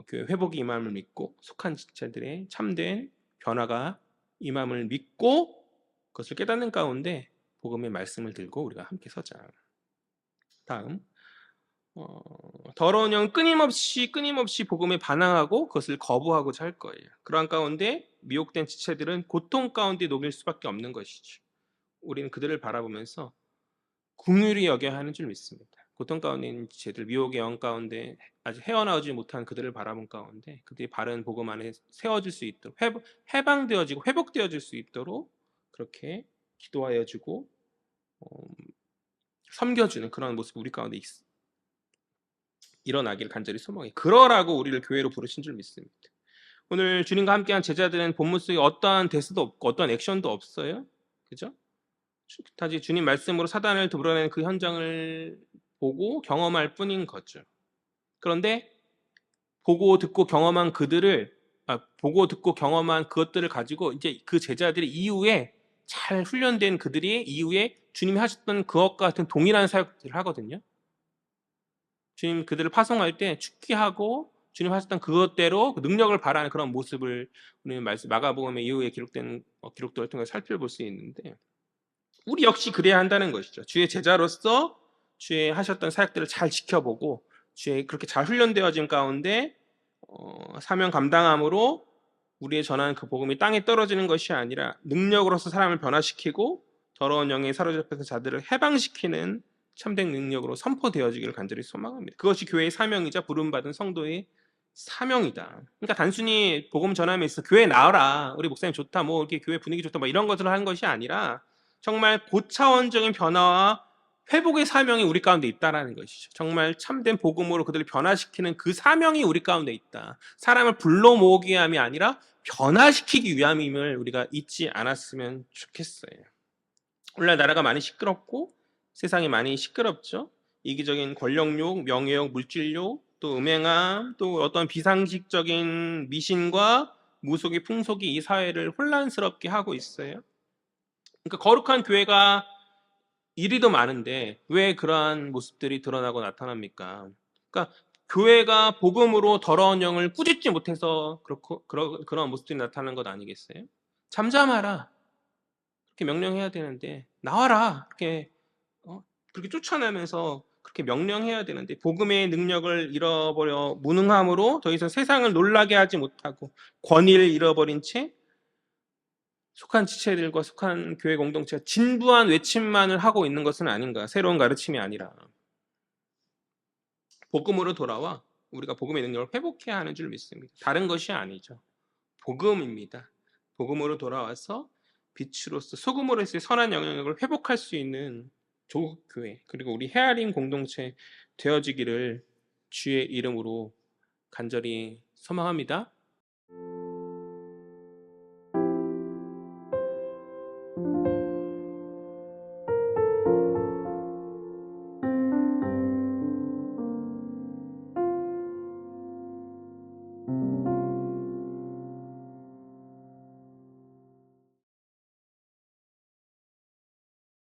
Speaker 1: 교회 회복이 임함을 믿고 속한 지체들의 참된 변화가 임함을 믿고 그것을 깨닫는 가운데 복음의 말씀을 들고 우리가 함께 서자. 다음 더러운 영은 끊임없이 복음에 반항하고 그것을 거부하고자 할 거예요. 그러한 가운데 미혹된 지체들은 고통 가운데 녹일 수밖에 없는 것이죠. 우리는 그들을 바라보면서 긍휼히 여겨야 하는 줄 믿습니다. 고통 가운데 있는 지체들, 미혹의 영 가운데 아직 헤어나오지 못한 그들을 바라본 가운데 그들이 바른 복음 안에 세워질 수 있도록 해방되어지고 회복되어질 수 있도록 그렇게 기도하여주고 섬겨주는 그런 모습이 우리 가운데 일어나기를 간절히 소망해. 그러라고 우리를 교회로 부르신 줄 믿습니다. 오늘 주님과 함께한 제자들은 본문 속에 어떠한 대수도 없고 어떠한 액션도 없어요. 그죠? 다시 주님 말씀으로 사단을 드러내는 그 현장을 보고 경험할 뿐인 거죠. 그런데 보고 듣고 경험한 보고 듣고 경험한 그것들을 가지고 이제 그 제자들이 이후에 잘 훈련된 그들이 이후에 주님이 하셨던 그것과 같은 동일한 사역들을 하거든요. 주님 그들을 파송할 때 축기하고 주님 하셨던 그것대로 능력을 발하는 그런 모습을 우리는 마가복음의 이후에 기록된 기록들을 통해 살펴볼 수 있는데, 우리 역시 그래야 한다는 것이죠. 주의 제자로서 주의 하셨던 사역들을 잘 지켜보고 주의 그렇게 잘 훈련되어진 가운데 사명 감당함으로 우리의 전하는 그 복음이 땅에 떨어지는 것이 아니라 능력으로서 사람을 변화시키고 더러운 영에 사로잡혀서 자들을 해방시키는 참된 능력으로 선포되어지기를 간절히 소망합니다. 그것이 교회의 사명이자 부름받은 성도의 사명이다. 그러니까 단순히 복음 전함에 있어 교회 나와라, 우리 목사님 좋다, 뭐 이렇게 교회 분위기 좋다, 뭐 이런 것들을 하는 것이 아니라 정말 고차원적인 변화와 회복의 사명이 우리 가운데 있다라는 것이죠. 정말 참된 복음으로 그들을 변화시키는 그 사명이 우리 가운데 있다. 사람을 불러 모으기 위함이 아니라 변화시키기 위함임을 우리가 잊지 않았으면 좋겠어요. 오늘날 나라가 많이 시끄럽고 세상이 많이 시끄럽죠. 이기적인 권력욕, 명예욕, 물질욕, 또 음행함, 또 어떤 비상식적인 미신과 무속의 풍속이 이 사회를 혼란스럽게 하고 있어요. 그러니까 거룩한 교회가 이리도 많은데 왜 그러한 모습들이 드러나고 나타납니까? 그러니까 교회가 복음으로 더러운 영을 꾸짖지 못해서 그런 모습들이 나타나는 것 아니겠어요? 잠잠하라, 그렇게 명령해야 되는데, 나와라, 그렇게 쫓아내면서 그렇게 명령해야 되는데, 복음의 능력을 잃어버려 무능함으로 더 이상 세상을 놀라게 하지 못하고 권위를 잃어버린 채 속한 지체들과 속한 교회 공동체가 진부한 외침만을 하고 있는 것은 아닌가. 새로운 가르침이 아니라 복음으로 돌아와 우리가 복음의 능력을 회복해야 하는 줄 믿습니다. 다른 것이 아니죠. 복음입니다. 복음으로 돌아와서 빛으로서 소금으로서의 선한 영향력을 회복할 수 있는 조국 교회, 그리고 우리 헤아림 공동체 되어지기를 주의 이름으로 간절히 소망합니다.